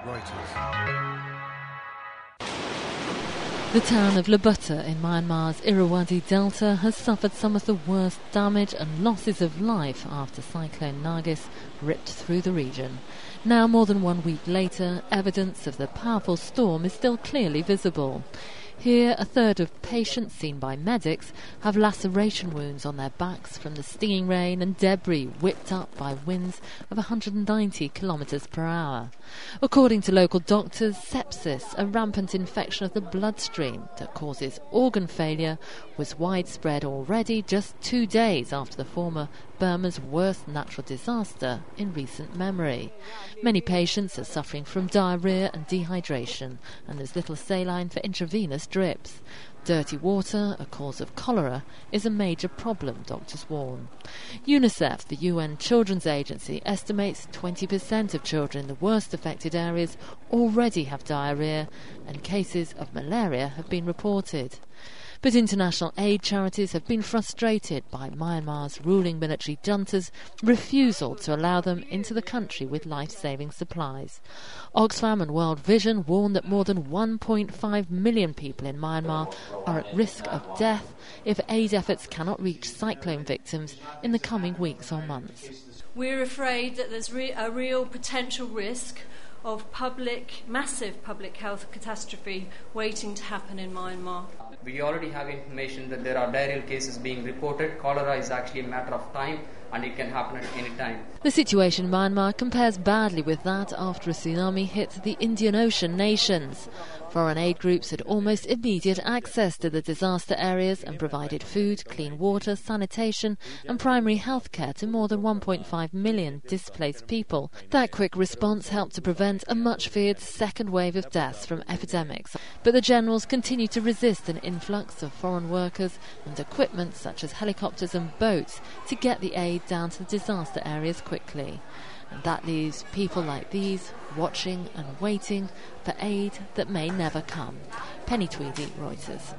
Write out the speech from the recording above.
Reuters. The town of Labutta in Myanmar's Irrawaddy Delta has suffered some of the worst damage and losses of life after Cyclone Nargis ripped through the region. Now, more than 1 week later, evidence of the powerful storm is still clearly visible. Here, a third of patients seen by medics have laceration wounds on their backs from the stinging rain and debris whipped up by winds of 190 kilometres per hour. According to local doctors, sepsis, a rampant infection of the bloodstream that causes organ failure, was widespread already just 2 days after the former Burma's worst natural disaster in recent memory. Many patients are suffering from diarrhoea and dehydration, and there's little saline for intravenous drips. Dirty water, a cause of cholera, is a major problem, doctors warn. UNICEF, the UN Children's Agency, estimates 20% of children in the worst affected areas already have diarrhoea, and cases of malaria have been reported. But international aid charities have been frustrated by Myanmar's ruling military junta's refusal to allow them into the country with life-saving supplies. Oxfam and World Vision warn that more than 1.5 million people in Myanmar are at risk of death if aid efforts cannot reach cyclone victims in the coming weeks or months. We're afraid that there's a real potential risk of massive public health catastrophe waiting to happen in Myanmar. We already have information that there are diarrheal cases being reported. Cholera is actually a matter of time, and it can happen at any time. The situation in Myanmar compares badly with that after a tsunami hit the Indian Ocean nations. Foreign aid groups had almost immediate access to the disaster areas and provided food, clean water, sanitation and primary health care to more than 1.5 million displaced people. That quick response helped to prevent a much-feared second wave of deaths from epidemics. But the generals continue to resist an influx of foreign workers and equipment such as helicopters and boats to get the aid down to the disaster areas quickly. And that leaves people like these watching and waiting for aid that may never come. Penny Tweedy, Reuters.